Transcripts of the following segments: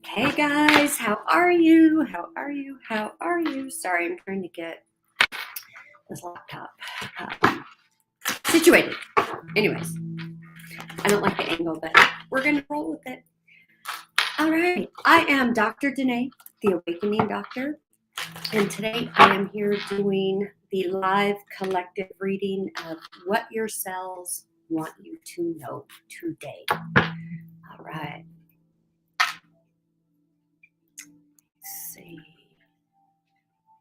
Hey guys, how are you? How are you? How are you? Sorry, I'm trying to get this laptop situated. Anyways, I don't like the angle, but we're going to roll with it. All right, I am Dr. Danae, the Awakening Doctor, and today I am here doing the live collective reading of what your cells want you to know today. All right. Let's see.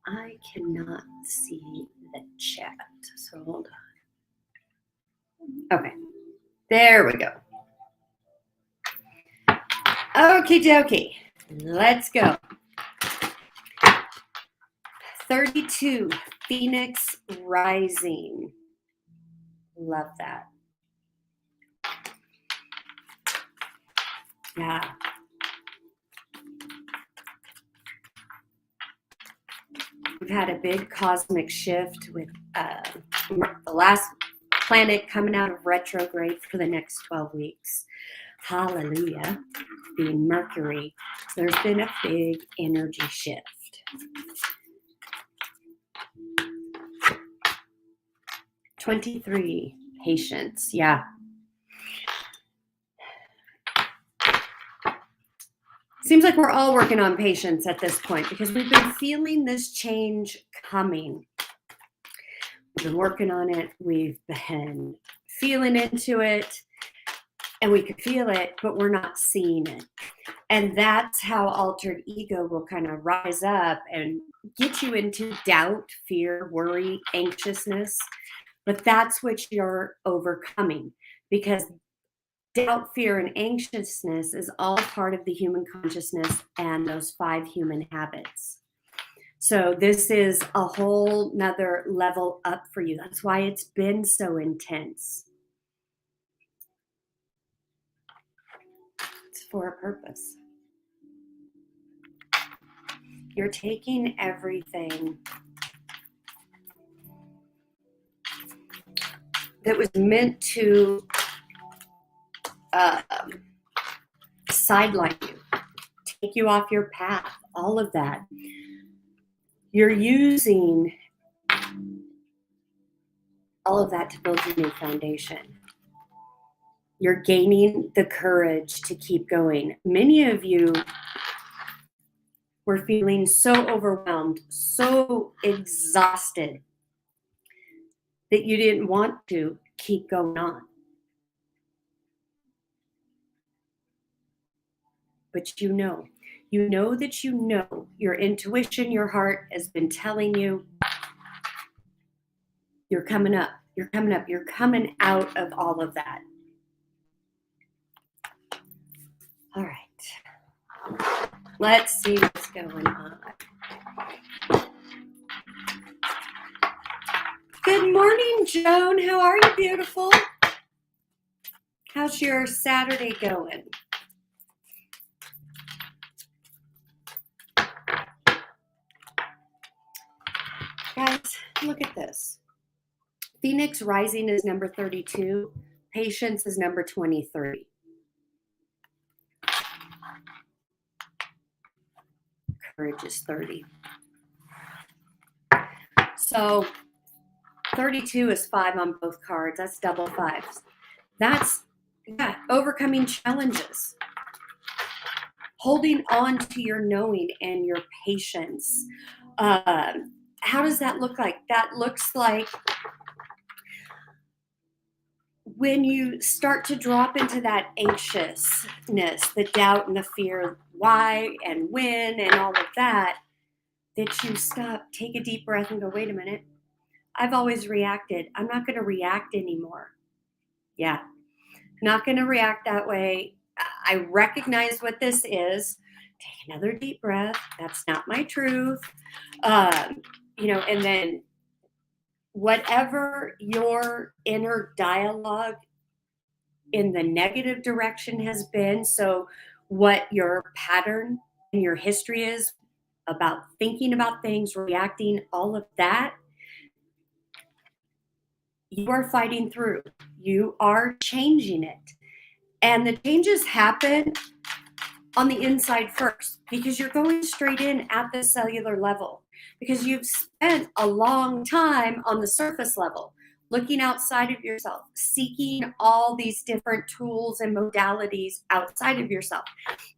I cannot see the chat, so hold on. Okay, there we go. Okie dokie, let's go. 32, Phoenix Rising. Love that. Yeah. We've had a big cosmic shift with the last planet coming out of retrograde for the next 12 weeks. Hallelujah. Being Mercury. There's been a big energy shift. '23, patience. Yeah. Seems like we're all working on patience at this point because we've been feeling this change coming. We've been working on it. We've been feeling into it, and we could feel it, but we're not seeing it. And that's how altered ego will kind of rise up and get you into doubt, fear, worry, anxiousness. But that's what you're overcoming, because doubt, fear, and anxiousness is all part of the human consciousness and those 5 human habits. So this is a whole nother level up for you. That's why it's been so intense. It's for a purpose. You're taking everything that was meant to sideline you, take you off your path, all of that. You're using all of that to build your new foundation. You're gaining the courage to keep going. Many of you were feeling so overwhelmed, so exhausted that you didn't want to keep going on. But you know that your intuition, your heart has been telling you you're coming up, you're coming out of all of that. All right, let's see what's going on. Good morning, Joan. How are you, beautiful? How's your Saturday going? Guys, look at this. Phoenix Rising is number 32. Patience is number 23. Courage is 30. So 32 is 5 on both cards. That's double 5s. That's overcoming challenges. Holding on to your knowing and your patience. How does that look like? That looks like when you start to drop into that anxiousness, the doubt and the fear, why and when and all of that you stop, take a deep breath and go, wait a minute. I've always reacted. I'm not going to react anymore. Yeah, not going to react that way. I recognize what this is. Take another deep breath. That's not my truth. And then whatever your inner dialogue in the negative direction has been, so what your pattern and your history is about thinking about things, reacting, all of that, you are fighting through. You are changing it. And the changes happen on the inside first, because you're going straight in at the cellular level, because you've spent a long time on the surface level, looking outside of yourself, seeking all these different tools and modalities outside of yourself.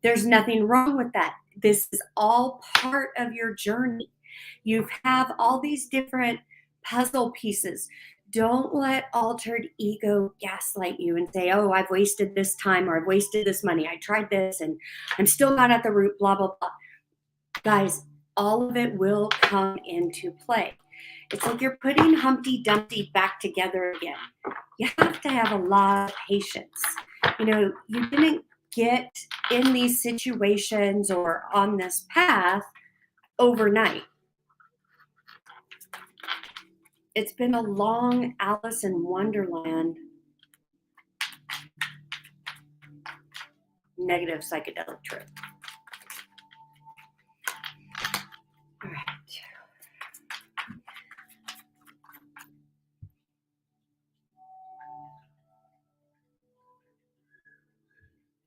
There's nothing wrong with that. This is all part of your journey. You have all these different puzzle pieces. Don't let altered ego gaslight you and say, oh, I've wasted this time, or I've wasted this money. I tried this and I'm still not at the root, blah, blah, blah. Guys, all of it will come into play. It's like you're putting Humpty Dumpty back together again. You have to have a lot of patience. You know, you didn't get in these situations or on this path overnight. It's been a long Alice in Wonderland negative psychedelic trip. All right.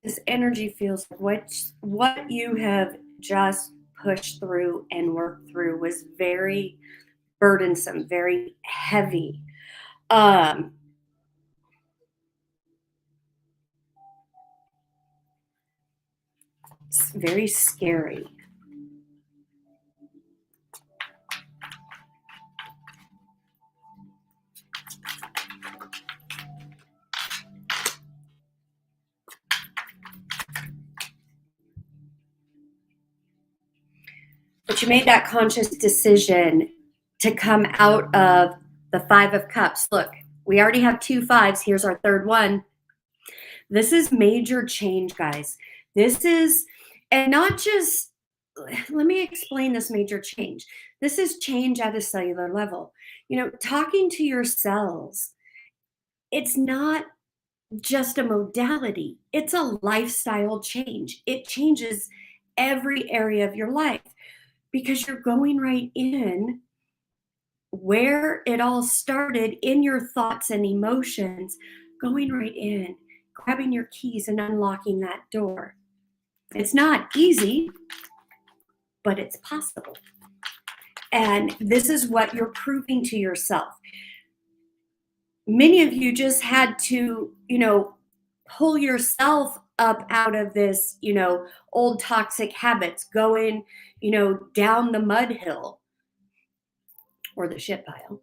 This energy feels like what you have just pushed through and worked through was very burdensome, very heavy. It's very scary. But you made that conscious decision to come out of the Five of Cups. Look, we already have 2 5s. Here's our third one. This is major change, guys. This is, and not just, let me explain this major change. This is change at a cellular level. You know, talking to your cells, it's not just a modality, it's a lifestyle change. It changes every area of your life because you're going right in where it all started in your thoughts and emotions, going right in, grabbing your keys and unlocking that door. It's not easy, but it's possible. And this is what you're proving to yourself. Many of you just had to, pull yourself up out of this, old toxic habits, going, down the mud hill or the shit pile.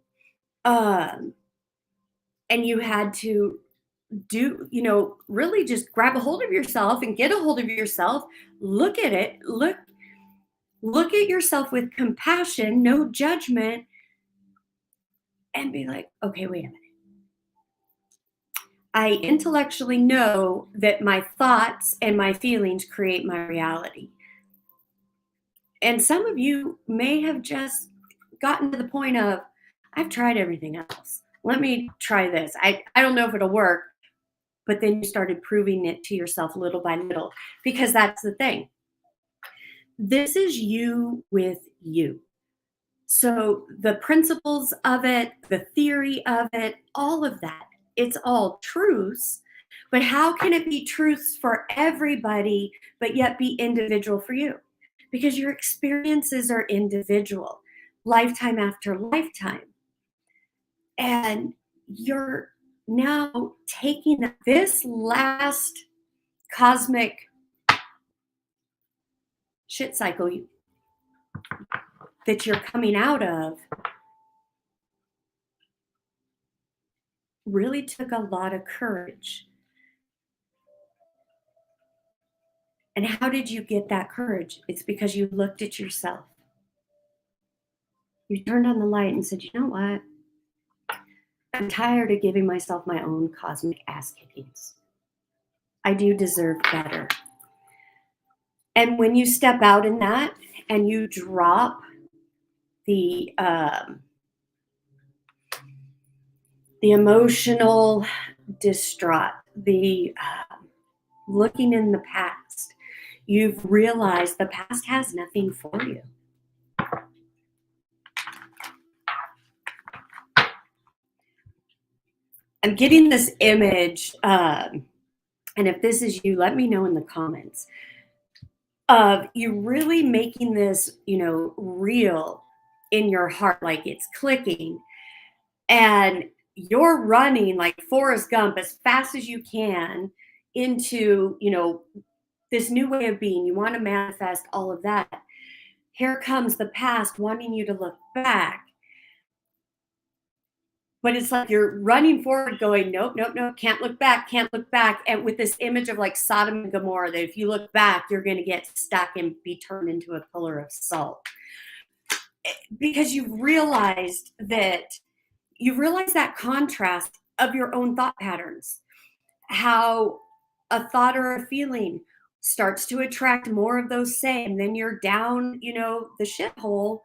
And you had to do, really just grab a hold of yourself and get a hold of yourself, look at it, look at yourself with compassion, no judgment, and be like, okay, wait a minute. I intellectually know that my thoughts and my feelings create my reality. And some of you may have just gotten to the point of, I've tried everything else. Let me try this. I don't know if it'll work. But then you started proving it to yourself little by little, because that's the thing. This is you with you. So the principles of it, the theory of it, all of that, it's all truths. But how can it be truths for everybody, but yet be individual for you? Because your experiences are individual, lifetime after lifetime. And you're now taking this last cosmic shit cycle that you're coming out of really took a lot of courage. And how did you get that courage? It's because you looked at yourself. You turned on the light and said, you know what? I'm tired of giving myself my own cosmic ass kickings. I do deserve better. And when you step out in that and you drop the emotional distraught, the looking in the past, you've realized the past has nothing for you. I'm getting this image, and if this is you, let me know in the comments. of you really making this, real in your heart, like it's clicking, and you're running like Forrest Gump as fast as you can into, this new way of being. You want to manifest all of that. Here comes the past wanting you to look back. But it's like you're running forward going, nope, nope, nope, can't look back, can't look back. And with this image of like Sodom and Gomorrah, that if you look back, you're going to get stuck and be turned into a pillar of salt. Because you've realized that contrast of your own thought patterns, how a thought or a feeling starts to attract more of those same, then you're down, the shithole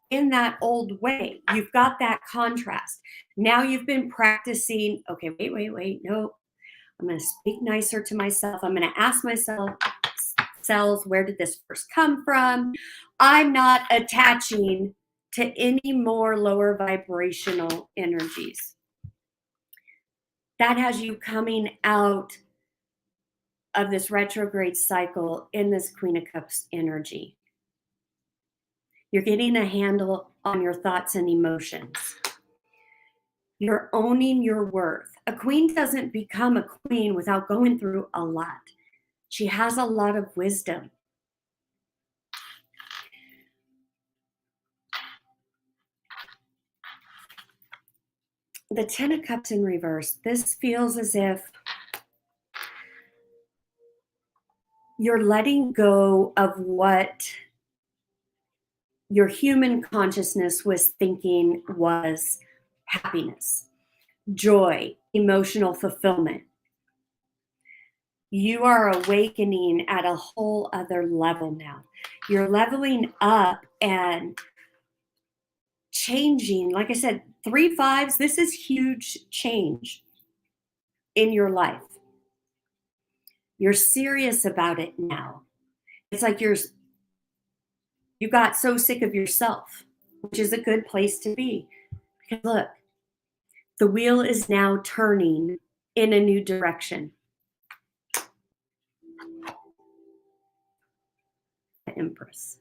in that old way. You've got that contrast. Now you've been practicing, okay, wait, no. I'm going to speak nicer to myself. I'm going to ask myself, cells, where did this first come from? I'm not attaching to any more lower vibrational energies. That has you coming out of this retrograde cycle in this Queen of Cups energy. You're getting a handle on your thoughts and emotions. You're owning your worth. A queen doesn't become a queen without going through a lot. She has a lot of wisdom. The Ten of Cups in reverse, this feels as if you're letting go of what your human consciousness was thinking was happiness, joy, emotional fulfillment. You are awakening at a whole other level now. You're leveling up and changing. Like I said, 3 5s, this is huge change in your life. You're serious about it now. It's like you got so sick of yourself, which is a good place to be. Because look, the wheel is now turning in a new direction. The Empress.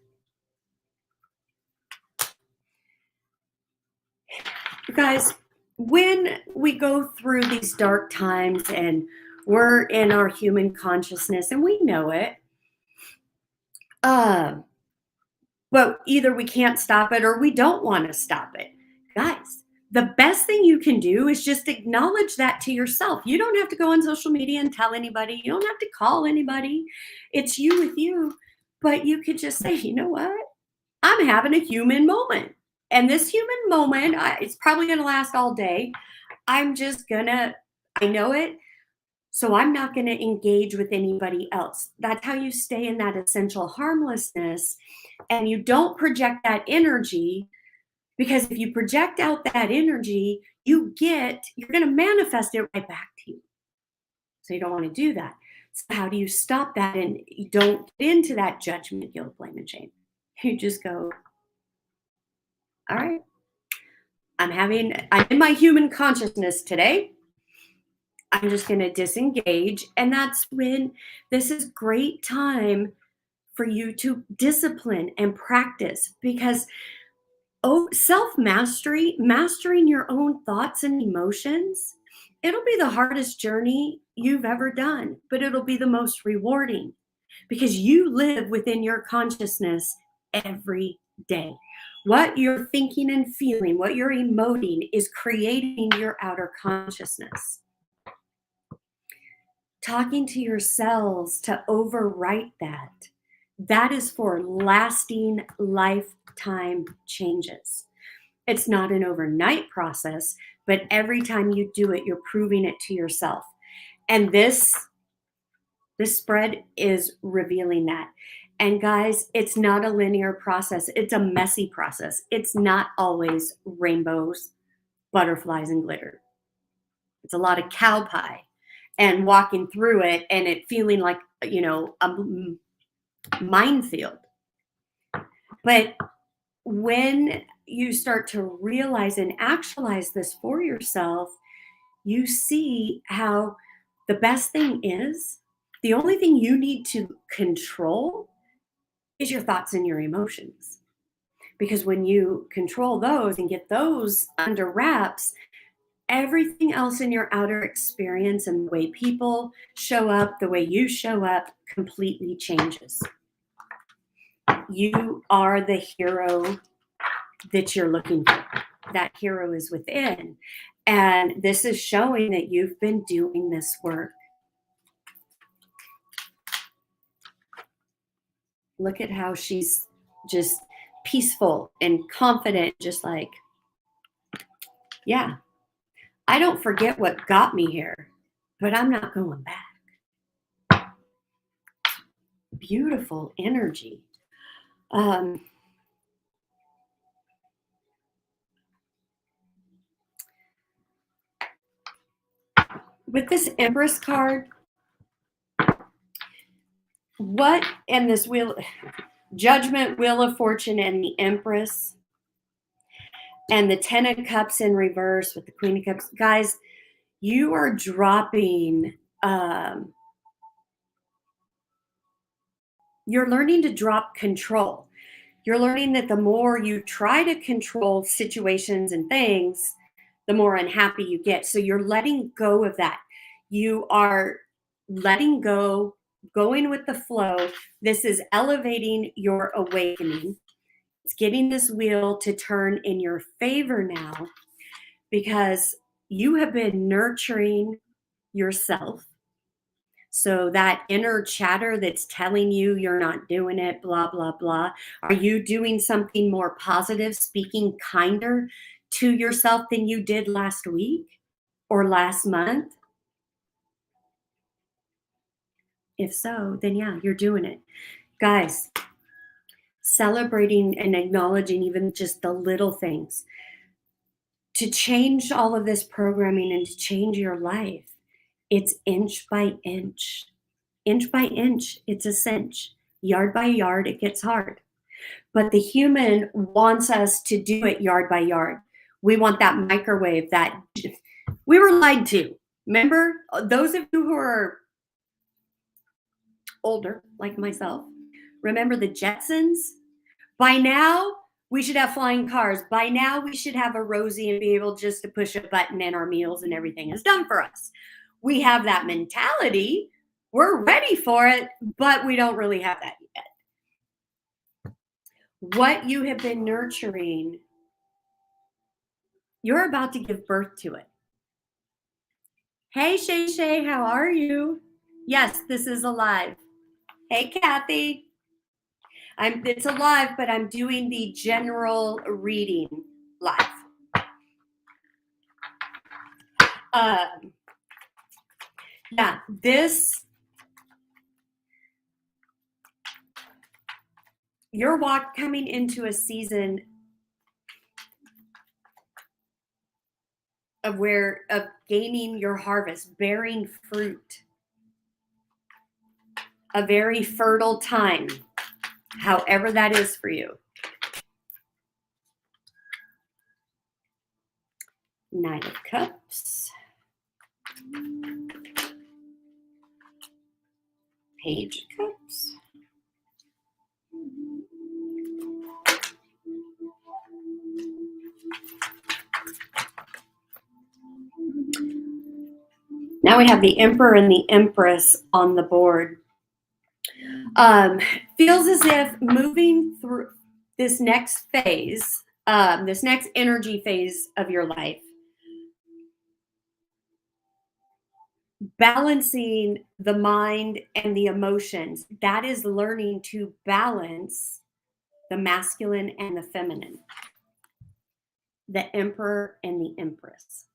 You guys, when we go through these dark times and we're in our human consciousness and we know it, but either we can't stop it or we don't want to stop it. Guys, the best thing you can do is just acknowledge that to yourself. You don't have to go on social media and tell anybody. You don't have to call anybody. It's you with you. But you could just say, you know what? I'm having a human moment. And this human moment, it's probably going to last all day. I know it. So I'm not going to engage with anybody else. That's how you stay in that essential harmlessness. And you don't project that energy, because if you project out that energy, you're going to manifest it right back to you. So you don't want to do that. So how do you stop that? And you don't get into that judgment, guilt, blame, and shame. You just go, all right, I'm in my human consciousness today. I'm just going to disengage. And that's when this is great time for you to discipline and practice, because self-mastery, mastering your own thoughts and emotions, it'll be the hardest journey you've ever done, but it'll be the most rewarding because you live within your consciousness every day. What you're thinking and feeling, what you're emoting is creating your outer consciousness. Talking to your cells to overwrite that is for lasting lifetime changes. It's not an overnight process, but every time you do it, you're proving it to yourself. And this spread is revealing that. And guys, it's not a linear process. It's a messy process. It's not always rainbows, butterflies, and glitter. It's a lot of cow pie and walking through it and it feeling like, a minefield. But when you start to realize and actualize this for yourself, you see how the best thing is, the only thing you need to control is your thoughts and your emotions. Because when you control those and get those under wraps, everything else in your outer experience and the way people show up, the way you show up, completely changes. You are the hero that you're looking for. That hero is within. And this is showing that you've been doing this work. Look at how she's just peaceful and confident, just like, yeah, I don't forget what got me here, but I'm not going back. Beautiful energy. With this Empress card, what in this wheel, Judgment, Wheel of Fortune, and the Empress, and the Ten of Cups in reverse with the Queen of Cups, guys, you are dropping, you're learning to drop control. You're learning that the more you try to control situations and things, the more unhappy you get. So you're letting go of that. You are letting go, going with the flow. This is elevating your awakening. It's getting this wheel to turn in your favor now because you have been nurturing yourself. So that inner chatter that's telling you you're not doing it, blah, blah, blah. Are you doing something more positive, speaking kinder to yourself than you did last week or last month? If so, then yeah, you're doing it. Guys, celebrating and acknowledging even just the little things to change all of this programming and to change your life. It's inch by inch. Inch by inch, it's a cinch. Yard by yard, it gets hard. But the human wants us to do it yard by yard. We want that microwave that we were lied to. Remember, those of you who are older, like myself, remember the Jetsons? By now, we should have flying cars. By now, we should have a Rosie and be able just to push a button and our meals and everything is done for us. We have that mentality. We're ready for it, but we don't really have that yet. What you have been nurturing, you're about to give birth to it. Hey, Shay Shay, how are you? Yes, this is alive. Hey, Kathy. It's alive, but I'm doing the general reading live. Yeah, you're coming into a season of gaining your harvest, bearing fruit, a very fertile time, however that is for you. Knight of Cups, Page of Cups, now we have the Emperor and the Empress on the board. Feels as if moving through this next phase, this next energy phase of your life, balancing the mind and the emotions, that is learning to balance the masculine and the feminine, the Emperor and the Empress.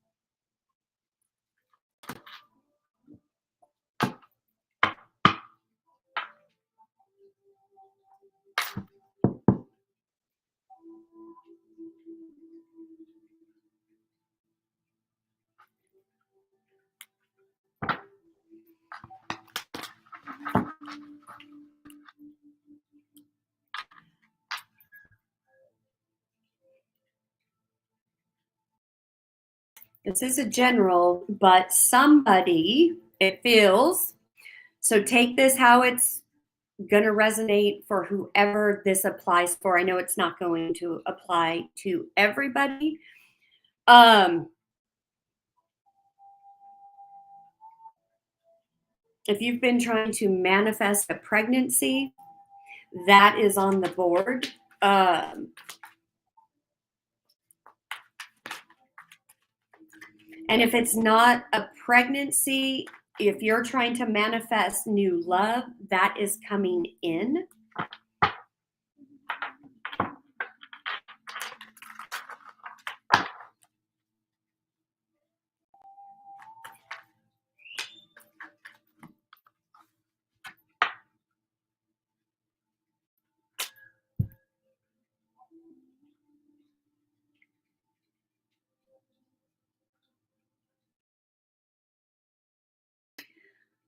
This is a general, but somebody, it feels, so take this how it's going to resonate for whoever this applies for. I know it's not going to apply to everybody. If you've been trying to manifest a pregnancy, that is on the board. And if it's not a pregnancy, if you're trying to manifest new love, that is coming in.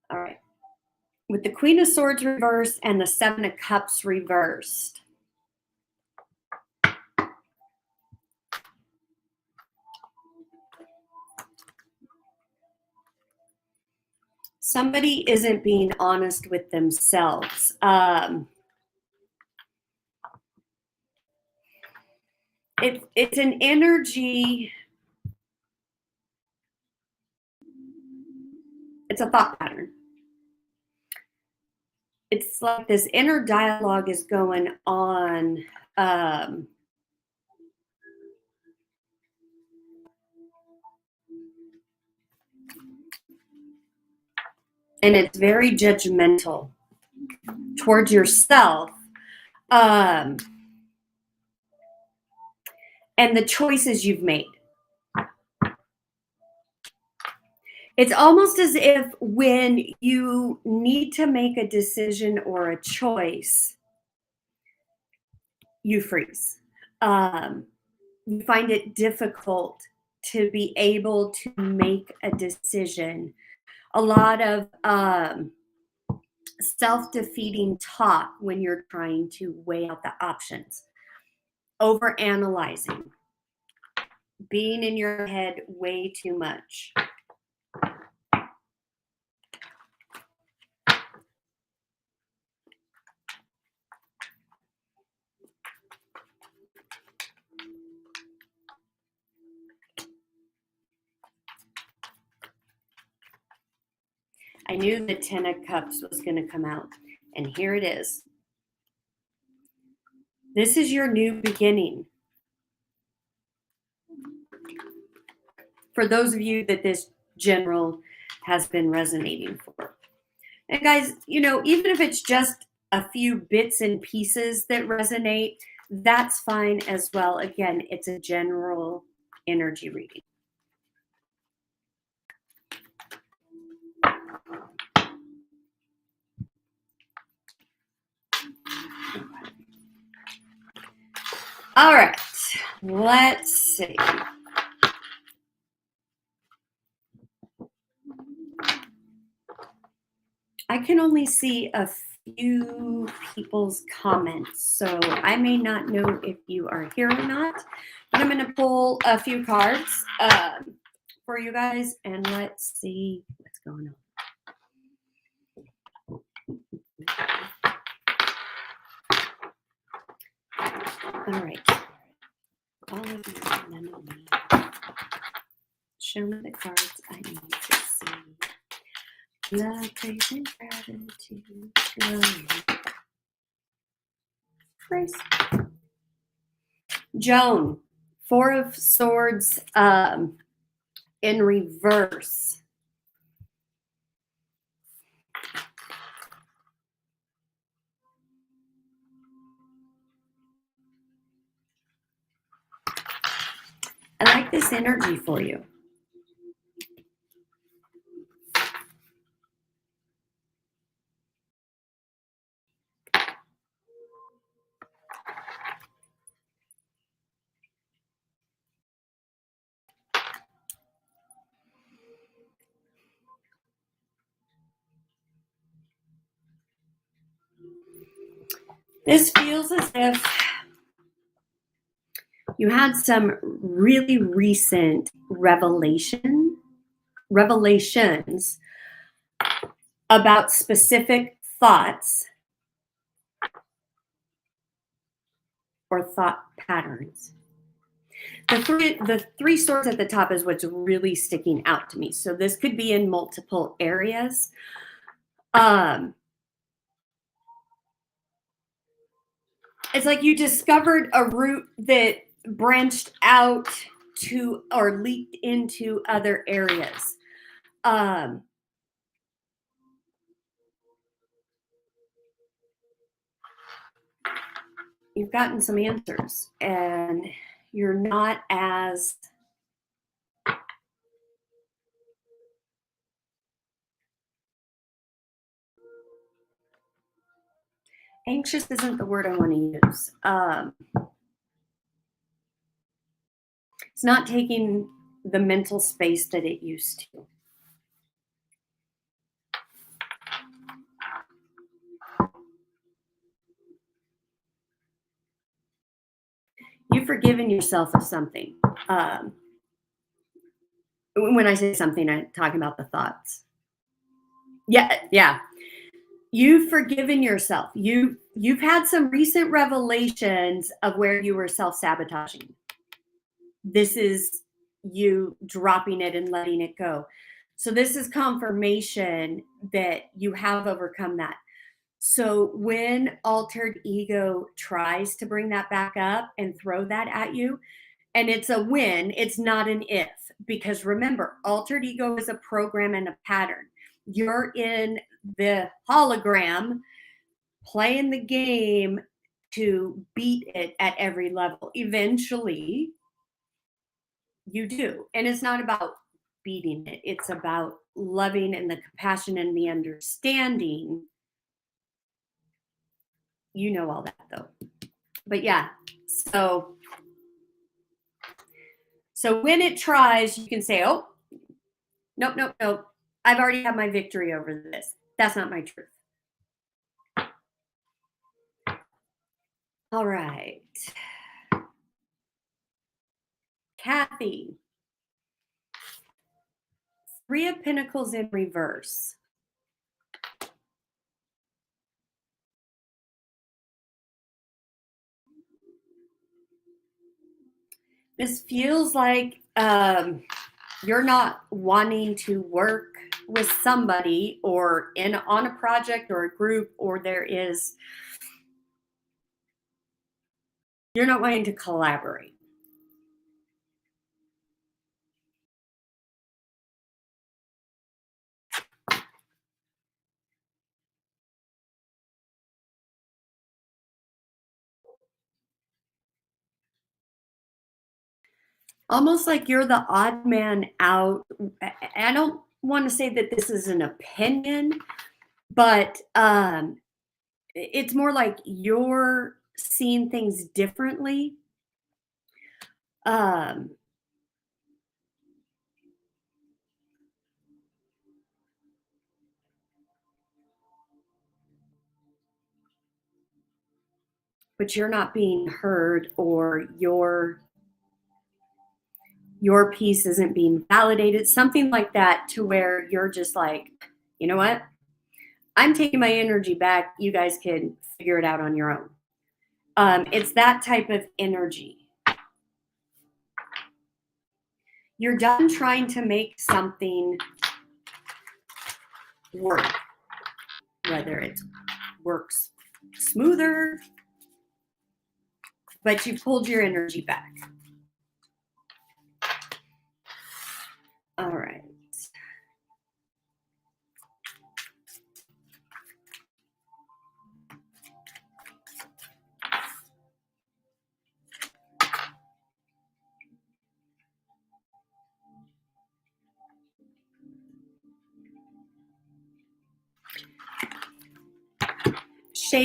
All right. With the Queen of Swords reversed and the Seven of Cups reversed. Somebody isn't being honest with themselves. It's an energy. It's a thought pattern. It's like this inner dialogue is going on. And it's very judgmental towards yourself. And the choices you've made. It's almost as if when you need to make a decision or a choice, you freeze. You find it difficult to be able to make a decision. A lot of self-defeating talk when you're trying to weigh out the options. Overanalyzing. Being in your head way too much. I knew the Ten of Cups was going to come out, and here it is. This is your new beginning. For those of you that this general has been resonating for. And guys, you know, even if it's just a few bits and pieces that resonate, that's fine as well. Again, it's a general energy reading. All right, let's see. I can only see a few people's comments, so I may not know if you are here or not, but I'm going to pull a few cards for you guys, and let's see what's going on. All right. All of you, none of me. Show me the cards I need to see. Love, praise, and gratitude. Grace. Joan, Four of Swords in reverse. I like this energy for you. This feels as if you had some really recent revelations about specific thoughts or thought patterns. The three swords at the top is what's really sticking out to me. So this could be in multiple areas. It's like you discovered a route that branched out to or leaked into other areas. You've gotten some answers and you're not as anxious isn't the word I want to use. It's not taking the mental space that it used to. You've forgiven yourself of something. When I say something, I'm talking about the thoughts. Yeah. You've forgiven yourself. You've had some recent revelations of where you were self-sabotaging. This is you dropping it and letting it go. So this is confirmation that you have overcome that. So when altered ego tries to bring that back up and throw that at you, and it's a when, it's not an if, because remember, altered ego is a program and a pattern. You're in the hologram playing the game to beat it at every level. Eventually, you do. And it's not about beating it, it's about loving and the compassion and the understanding. You know all that though. But yeah, so when it tries, you can say, oh, nope. I've already had my victory over this. That's not my truth. All right. Kathy. 3 of Pentacles in reverse. This feels like you're not wanting to work with somebody or on a project or a group, or you're not wanting to collaborate. Almost like you're the odd man out. I don't want to say that this is an opinion, but it's more like you're seeing things differently. But you're not being heard, or your piece isn't being validated, something like that, to where you're just like, you know what? I'm taking my energy back. You guys can figure it out on your own. It's that type of energy. You're done trying to make something work, whether it works smoother, but you pulled your energy back. All right.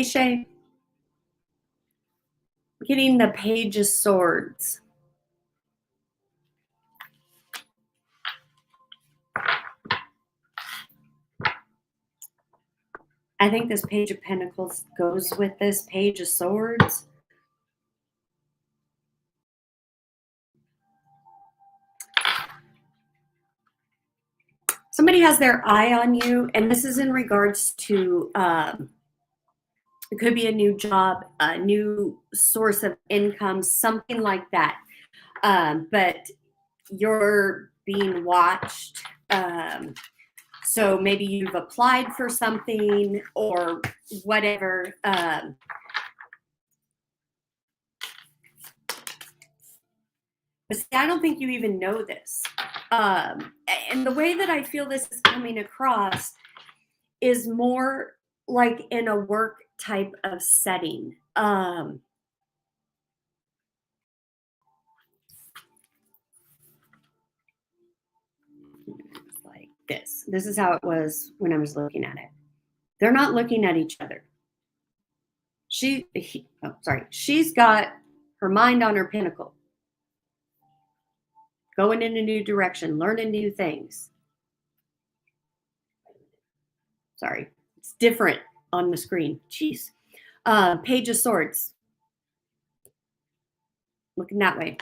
Shay, getting the Page of Swords. I think this Page of Pentacles goes with this Page of Swords. Somebody has their eye on you, and this is in regards to It could be a new job, a new source of income, something like that. But you're being watched. So maybe you've applied for something or whatever. But see, I don't think you even know this. And the way that I feel this is coming across is more like in a work type of setting. Like this. This is how it was when I was looking at it. They're not looking at each other. She's got her mind on her pinnacle, going in a new direction, learning new things. Sorry, it's different on the screen. Jeez. Page of Swords. Looking that way.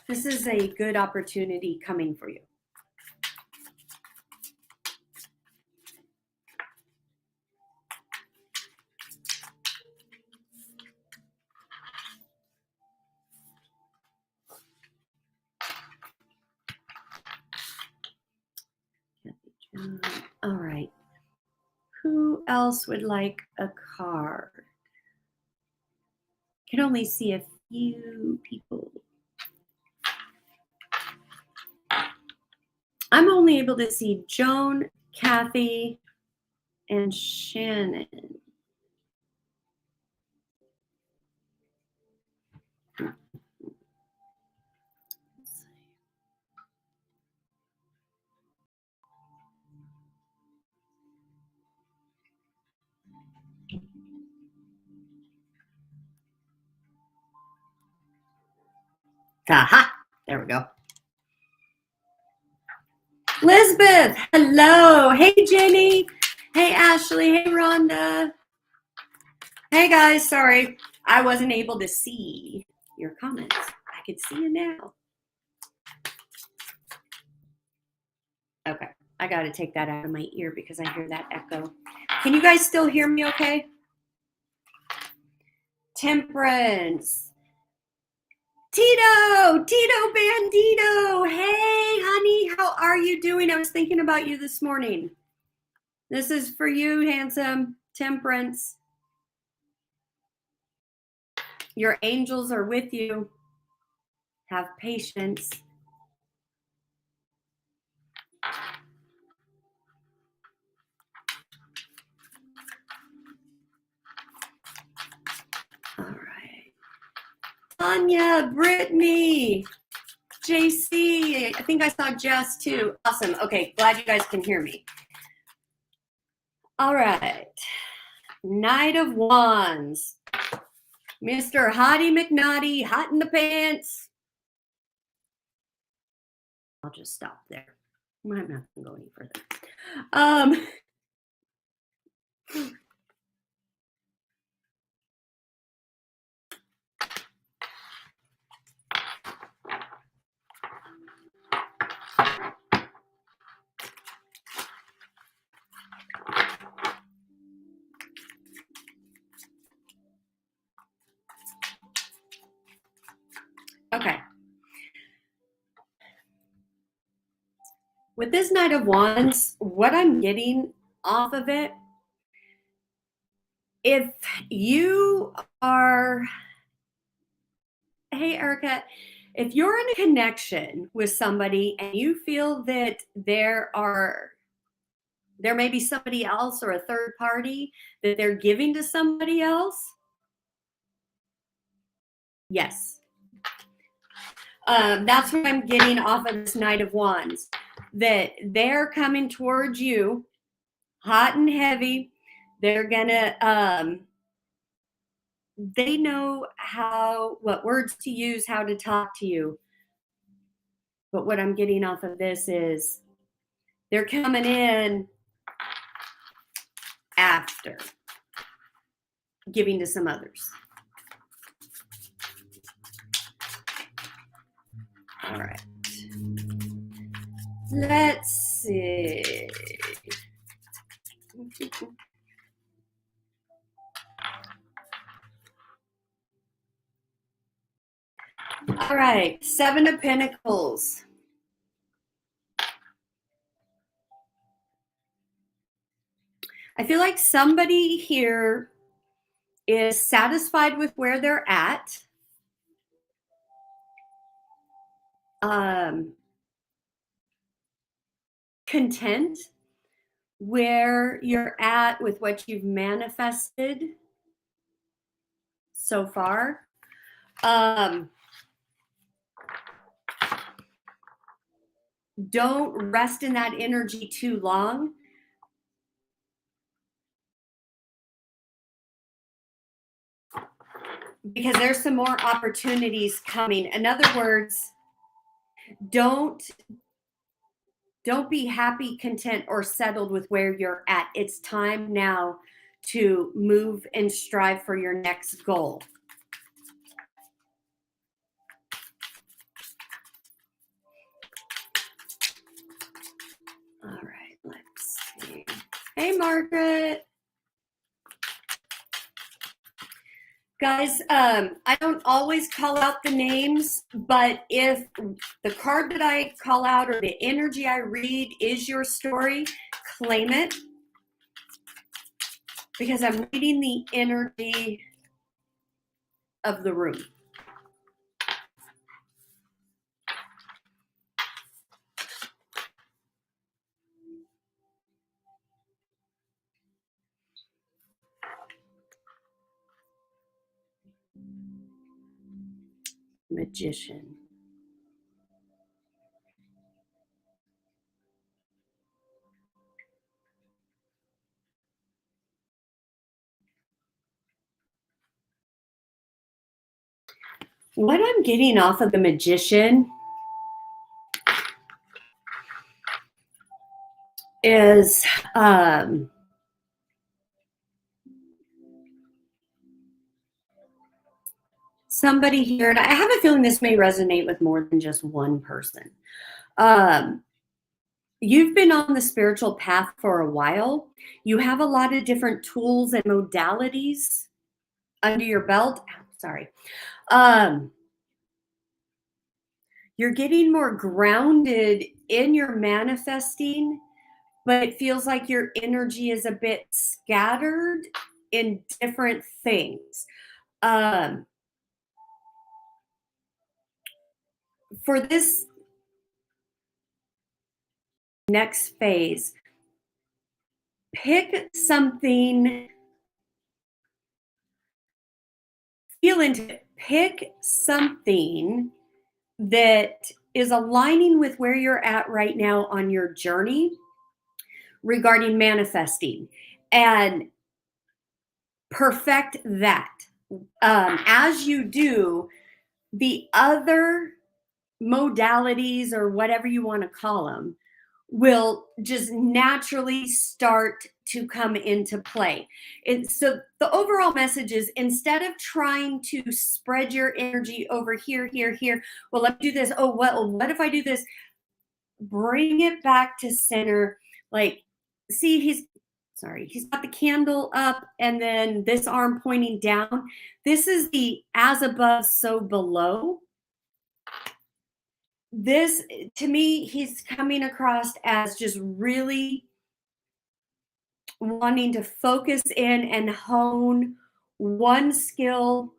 This is a good opportunity coming for you. All right. Who else would like a card? Can only see a few people. I'm only able to see Joan, Kathy, and Shannon. Aha! There we go. Lisbeth, hello. Hey, Jenny. Hey, Ashley. Hey, Rhonda. Hey, guys. Sorry, I wasn't able to see your comments. I could see you now. Okay, I got to take that out of my ear because I hear that echo. Can you guys still hear me okay? Temperance. Tito Bandito. Hey, honey, how are you doing? I was thinking about you this morning. This is for you, handsome. Temperance. Your angels are with you. Have patience. All right. Tanya, Brittany, JC. I think I saw Jess too. Awesome. Okay, glad you guys can hear me. All right. Knight of Wands. Mr. Hottie McNaughty, hot in the pants. I'll just stop there. I'm not going to go any further. Okay. With this Knight of Wands, what I'm getting off of it, if you are, hey, Erica, if you're in a connection with somebody and you feel that there may be somebody else or a third party that they're giving to somebody else, yes. That's what I'm getting off of this Knight of Wands, that they're coming towards you hot and heavy. They're gonna, they know what words to use, how to talk to you. But what I'm getting off of this is they're coming in after giving to some others. All right. Let's see. All right, 7 of Pentacles. I feel like somebody here is satisfied with where they're at. Content where you're at with what you've manifested so far. Don't rest in that energy too long. Because there's some more opportunities coming. In other words, don't be happy, content, or settled with where you're at. It's time now to move and strive for your next goal. All right, let's see. Hey, Margaret. Guys, I don't always call out the names, but if the card that I call out or the energy I read is your story, claim it. Because I'm reading the energy of the room. Magician. What I'm getting off of the Magician is somebody here, and I have a feeling this may resonate with more than just one person. You've been on the spiritual path for a while. You have a lot of different tools and modalities under your belt. Sorry. You're getting more grounded in your manifesting, but it feels like your energy is a bit scattered in different things. For this next phase, pick something, feel into it, pick something that is aligning with where you're at right now on your journey regarding manifesting and perfect that. As you do, the other modalities or whatever you want to call them will just naturally start to come into play. And so the overall message is, instead of trying to spread your energy over here, well, let's do this. Oh, well, what if I do this? Bring it back to center. Like, see, he's got the candle up and then this arm pointing down. This is the as above, so below. This, to me, he's coming across as just really wanting to focus in and hone one skill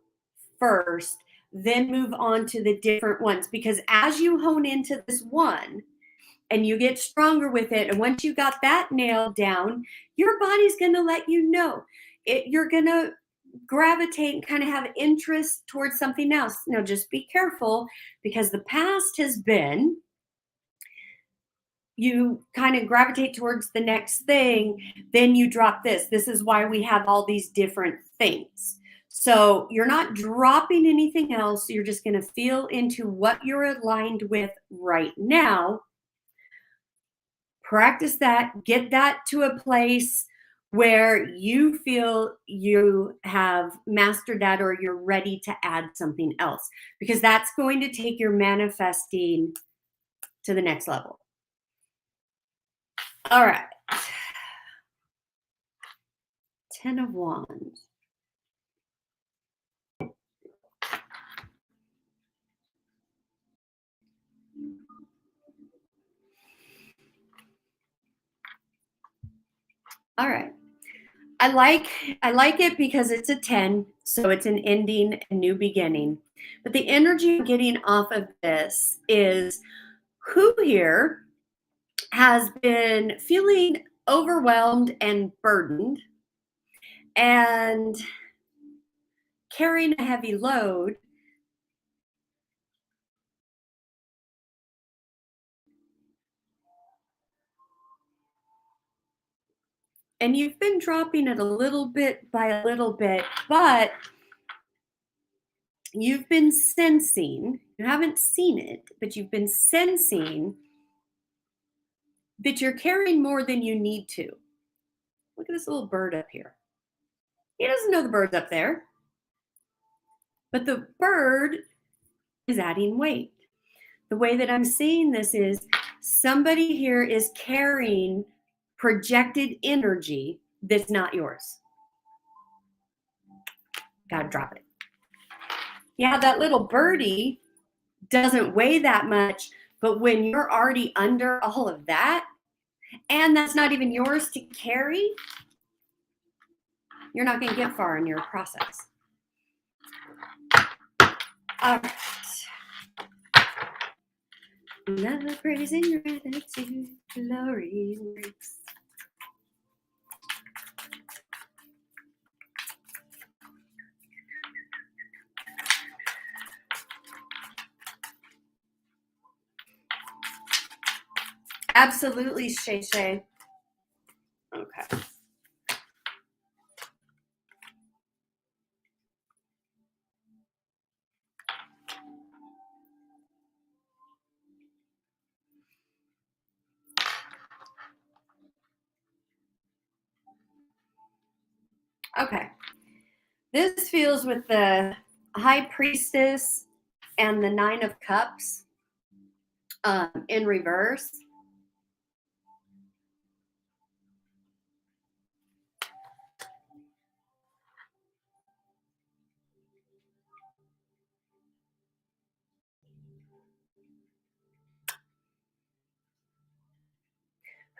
first, then move on to the different ones. Because as you hone into this one and you get stronger with it, and once you got that nailed down, your body's going to let you know. You're going to gravitate and kind of have interest towards something else. Now, just be careful, because the past has been, you kind of gravitate towards the next thing, then you drop this. This is why we have all these different things. So you're not dropping anything else. You're just going to feel into what you're aligned with right now. Practice that, get that to a place where you feel you have mastered that or you're ready to add something else, because that's going to take your manifesting to the next level. All right. 10 of Wands. All right. I like it because it's a 10, so it's an ending, a new beginning. But the energy I'm getting off of this is, who here has been feeling overwhelmed and burdened and carrying a heavy load, and you've been dropping it a little bit by a little bit, but you've been sensing, you haven't seen it, but you've been sensing that you're carrying more than you need to. Look at this little bird up here. He doesn't know the bird's up there, but the bird is adding weight. The way that I'm seeing this is, somebody here is carrying projected energy that's not yours. Gotta drop it. Yeah, that little birdie doesn't weigh that much, but when you're already under all of that, and that's not even yours to carry, you're not going to get far in your process. All right. Love, praising your attitude, glory, and grace. Absolutely, Shay Shay. Okay. Okay. This feels with the High Priestess and the Nine of Cups in reverse.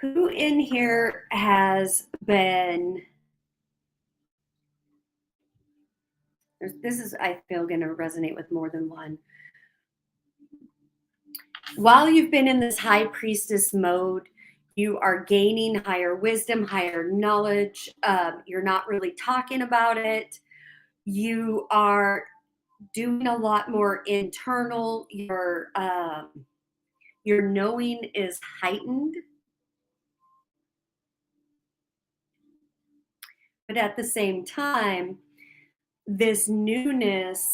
Who in here has been, this is, I feel, going to resonate with more than one. While you've been in this High Priestess mode, you are gaining higher wisdom, higher knowledge. You're not really talking about it. You are doing a lot more internal. Your knowing is heightened. But at the same time, this newness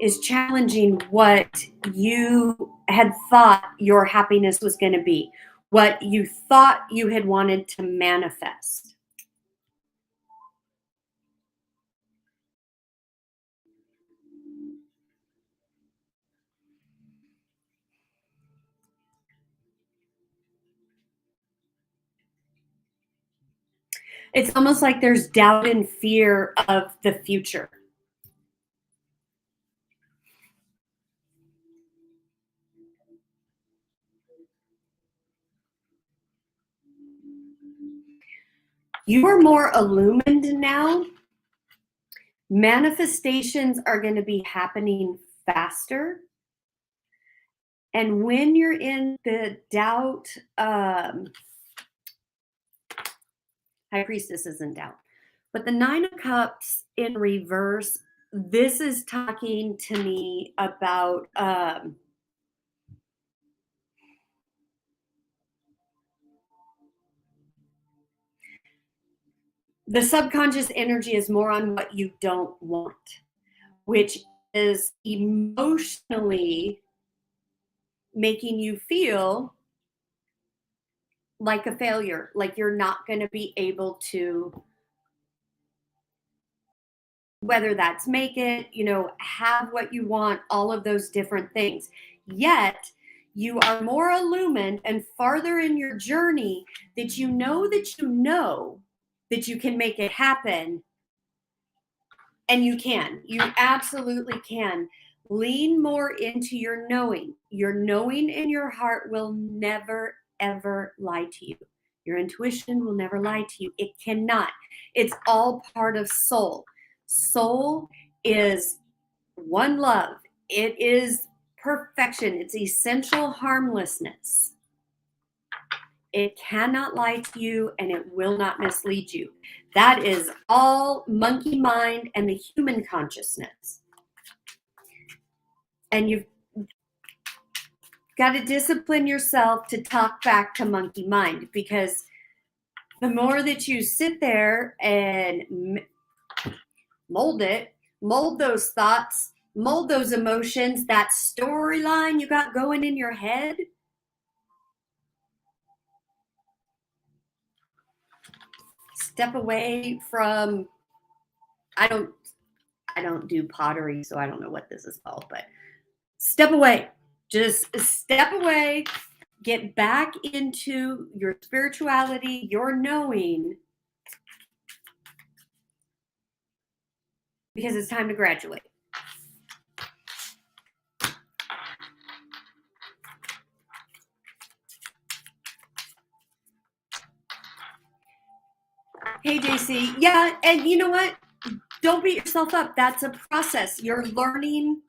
is challenging what you had thought your happiness was going to be, what you thought you had wanted to manifest. It's almost like there's doubt and fear of the future. You are more illumined now. Manifestations are going to be happening faster. And when you're in the doubt, High Priestess is in doubt. But the Nine of Cups in reverse, this is talking to me about The subconscious energy is more on what you don't want, which is emotionally making you feel like a failure, like you're not going to be able to, whether that's make it, have what you want, all of those different things. Yet you are more illumined and farther in your journey that you know that you can make it happen. And you absolutely can. Lean more into your knowing. Your knowing in your heart will never, ever lie to you. Your intuition will never lie to you. It cannot. It's all part of soul. Soul is one love. It is perfection. It's essential harmlessness. It cannot lie to you and it will not mislead you. That is all monkey mind and the human consciousness. And you've got to discipline yourself to talk back to monkey mind, because the more that you sit there and mold those thoughts, mold those emotions, that storyline you got going in your head, step away from, I don't do pottery, so I don't know what this is called, but step away. Just step away, get back into your spirituality, your knowing, because it's time to graduate. Hey, JC. Yeah, and you know what? Don't beat yourself up. That's a process. You're learning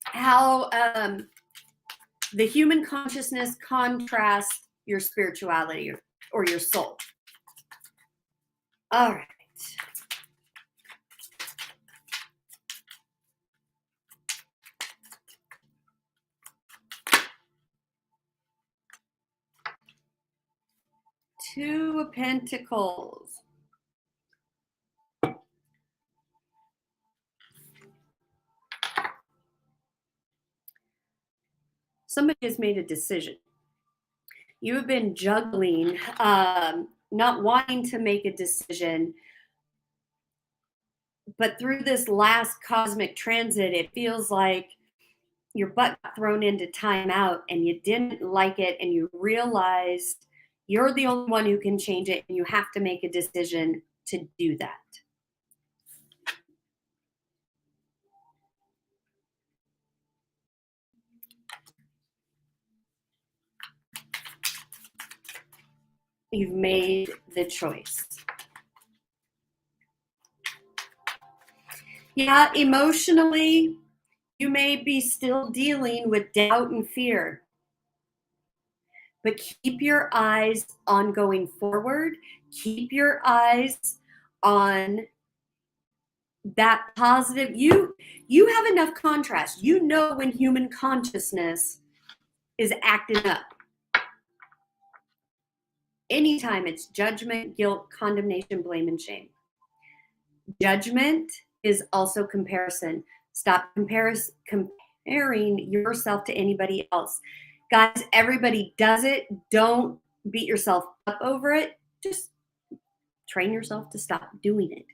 how the human consciousness contrasts your spirituality or your soul. All right. Two of Pentacles. Somebody has made a decision. You have been juggling, not wanting to make a decision, but through this last cosmic transit, it feels like your butt got thrown into timeout and you didn't like it, and you realized you're the only one who can change it, and you have to make a decision to do that. You've made the choice. Yeah, emotionally, you may be still dealing with doubt and fear, but keep your eyes on going forward. Keep your eyes on that positive. You have enough contrast. You know when human consciousness is acting up. Anytime it's judgment, guilt, condemnation, blame, and shame. Judgment is also comparison. Stop comparing yourself to anybody else. Guys, everybody does it. Don't beat yourself up over it. Just train yourself to stop doing it.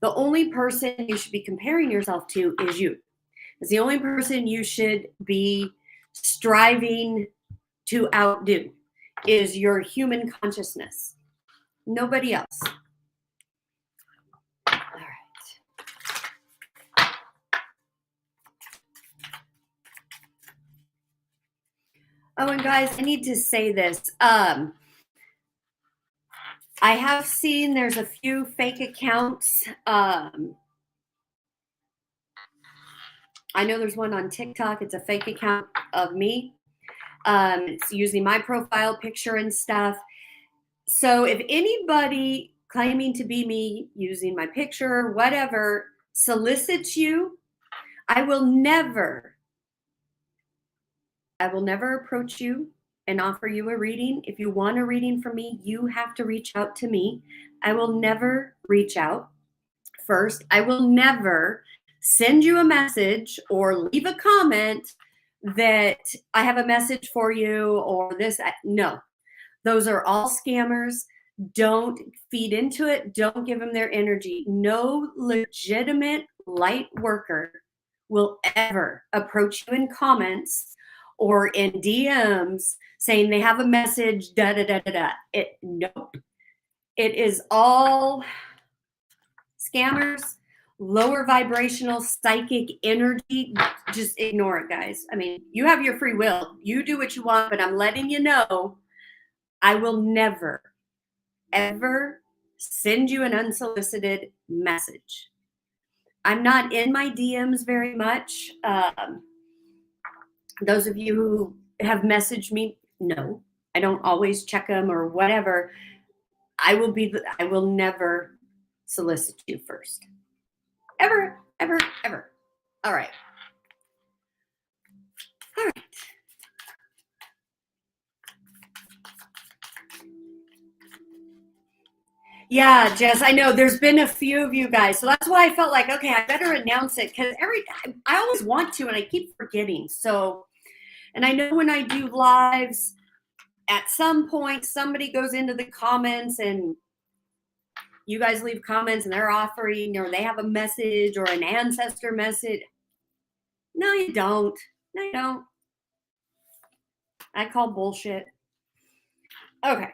The only person you should be comparing yourself to is you. It's the only person you should be striving to outdo is your human consciousness. Nobody else. All right. Oh, and guys, I need to say this. I have seen there's a few fake accounts. I know there's one on TikTok. It's a fake account of me. It's using my profile picture and stuff. So if anybody claiming to be me, using my picture, whatever, solicits you, I will never approach you and offer you a reading. If you want a reading from me, you have to reach out to me. I will never reach out first. I will never send you a message or leave a comment that I have a message for you or this. No, those are all scammers. Don't feed into it. Don't give them their energy. No legitimate light worker will ever approach you in comments or in DMs saying they have a message, da da da da da. Nope. It is all scammers, lower vibrational psychic energy. Just ignore it, guys. I mean, you have your free will. You do what you want, but I'm letting you know I will never, ever send you an unsolicited message. I'm not in my DMs very much. Those of you who have messaged me, no, I don't always check them or whatever. I will never solicit you first. Ever, ever, ever. All right. All right. Yeah, Jess, I know there's been a few of you guys. So that's why I felt like, okay, I better announce it because I always want to and I keep forgetting. So, and I know when I do lives, at some point somebody goes into the comments and you guys leave comments and they're offering or they have a message or an ancestor message. No, you don't. No, you don't. I call bullshit. Okay.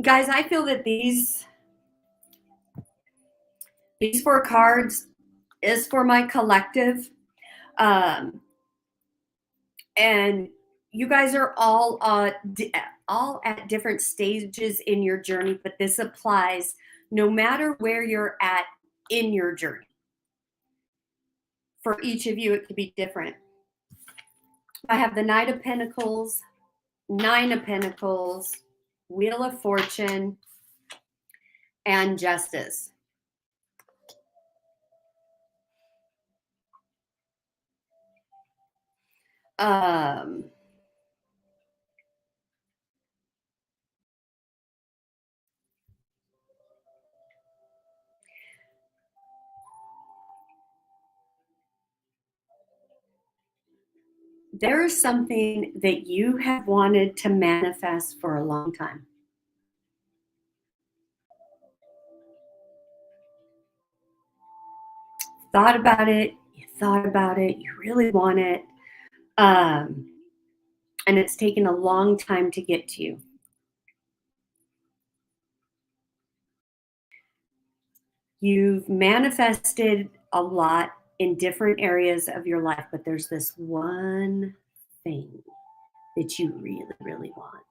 Guys, I feel that these 4 cards is for my collective. And you guys are all at different stages in your journey, but this applies no matter where you're at in your journey. For each of you, it could be different. I have the Knight of Pentacles, 9 of Pentacles, Wheel of Fortune, and Justice. There is something that you have wanted to manifest for a long time. Thought about it, you really want it. And it's taken a long time to get to you. You've manifested a lot in different areas of your life, but there's this one thing that you really, really want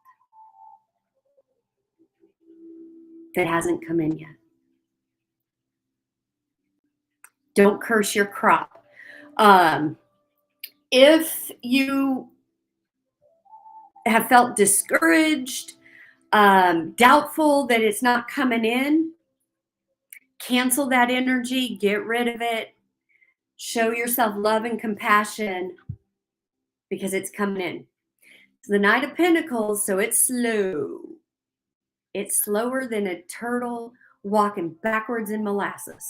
that hasn't come in yet. Don't curse your crop. If you have felt discouraged, doubtful that it's not coming in, cancel that energy, get rid of it, show yourself love and compassion because it's coming in. It's the Knight of Pentacles, so it's slow. It's slower than a turtle walking backwards in molasses.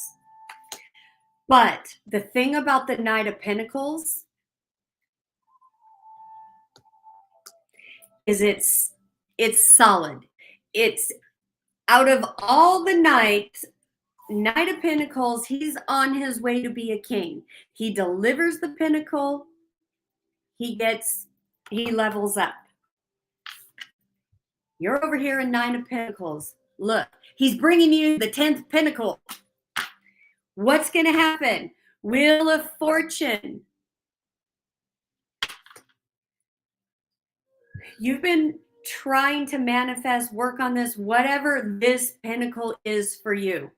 But the thing about the Knight of Pentacles is it's solid. It's out of all the knights, Knight of Pentacles, he's on his way to be a king. He delivers the pinnacle. He levels up. You're over here in 9 of Pentacles. Look, he's bringing you the 10th pinnacle. What's going to happen? Wheel of Fortune. You've been trying to manifest, work on this, whatever this pinnacle is for you.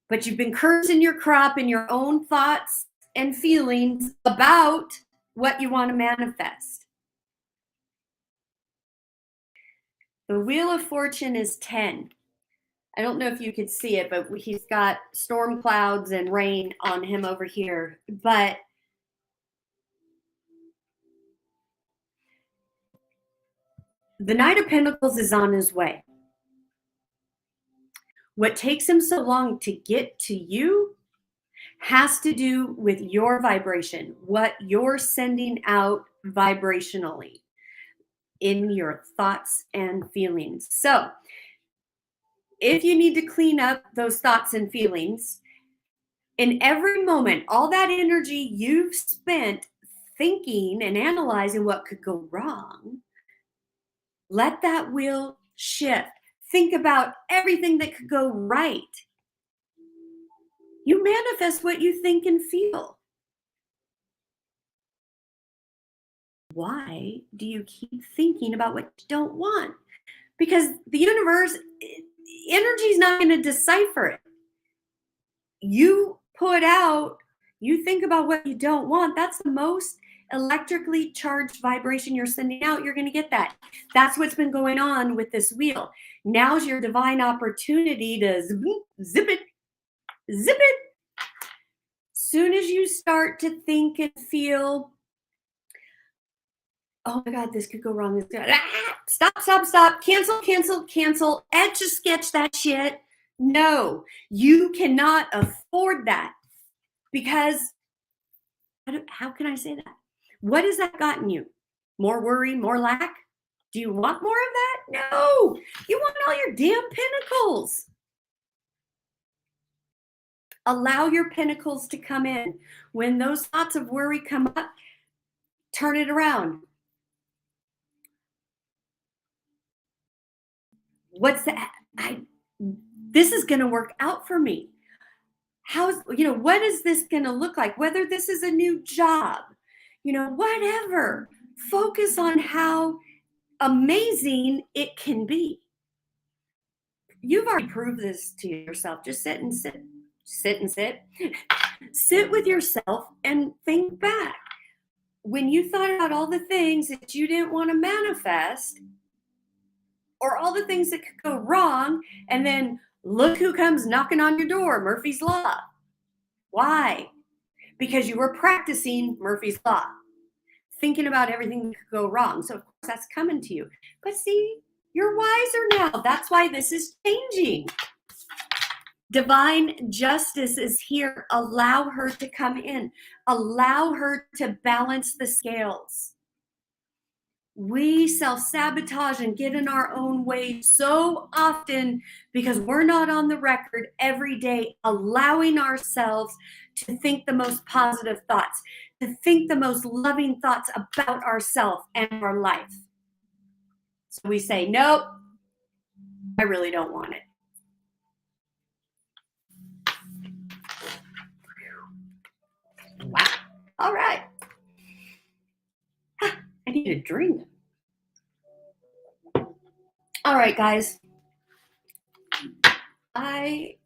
But you've been cursing your crop in your own thoughts and feelings about what you want to manifest. The Wheel of Fortune is 10. I don't know if you could see it, but he's got storm clouds and rain on him over here. But The Knight of Pentacles is on his way. What takes him so long to get to you has to do with your vibration, what you're sending out vibrationally in your thoughts and feelings. So if you need to clean up those thoughts and feelings, in every moment, all that energy you've spent thinking and analyzing what could go wrong, let that wheel shift. Think about everything that could go right. You manifest what you think and feel. Why do you keep thinking about what you don't want? Because the universe, energy is not going to decipher it. You put out, you think about what you don't want, that's the most electrically charged vibration you're sending out. You're going to get that. That's what's been going on with this wheel. Now's your divine opportunity to zip it. Soon as you start to think and feel, oh my God, this could go wrong. Stop. Cancel. Etch a sketch that shit. No, you cannot afford that, because how can I say that? What has that gotten you? More worry, more lack? Do you want more of that? No, you want all your damn pentacles. Allow your pentacles to come in. When those thoughts of worry come up, turn it around. What's that? This is going to work out for me. What is this going to look like? Whether this is a new job, whatever. Focus on how amazing it can be. You've already proved this to yourself. Just sit and sit. Sit with yourself and think back. When you thought about all the things that you didn't want to manifest, or all the things that could go wrong, and then look who comes knocking on your door, Murphy's Law. Why? Because you were practicing Murphy's Law, thinking about everything that could go wrong. So of course that's coming to you. But see, you're wiser now. That's why this is changing. Divine justice is here. Allow her to come in. Allow her to balance the scales. We self-sabotage and get in our own way so often because we're not on the record every day allowing ourselves to think the most positive thoughts, to think the most loving thoughts about ourselves and our life. So we say, nope, I really don't want it. Wow. All right. I need a drink. All right, guys. I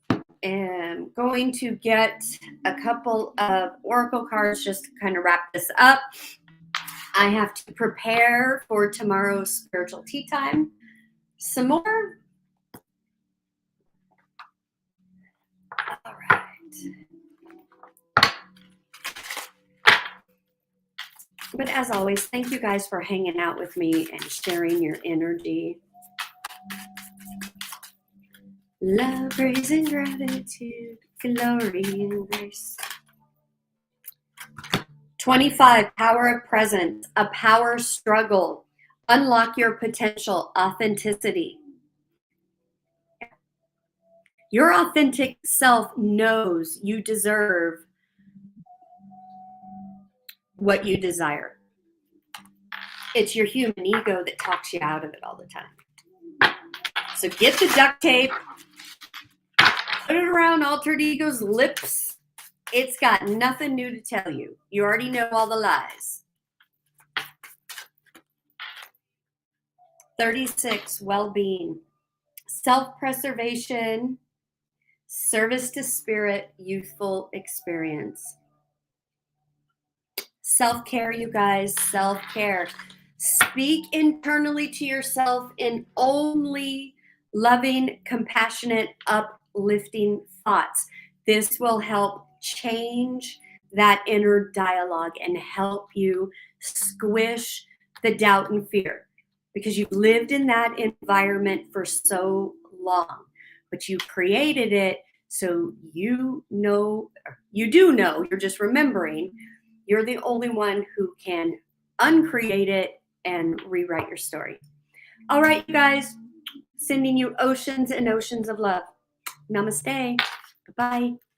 am going to get a couple of oracle cards just to kind of wrap this up. I have to prepare for tomorrow's spiritual tea time. Some more. All right. But as always, thank you guys for hanging out with me and sharing your energy. Love, praise, and gratitude, glory and grace. 25, power of presence, a power struggle. Unlock your potential, authenticity. Your authentic self knows you deserve what you desire. It's your human ego that talks you out of it all the time. So get the duct tape, put it around altered ego's lips. It's got nothing new to tell you. You already know all the lies. 36, well-being, self-preservation, service to spirit, youthful experience. Self-care, you guys, self-care. Speak internally to yourself in only loving, compassionate, uplifting thoughts. This will help change that inner dialogue and help you squish the doubt and fear. because you've lived in that environment for so long, but you created it. So you know, you do know, you're just remembering, you're the only one who can uncreate it and rewrite your story. All right, you guys, sending you oceans and oceans of love. Namaste. Bye-bye.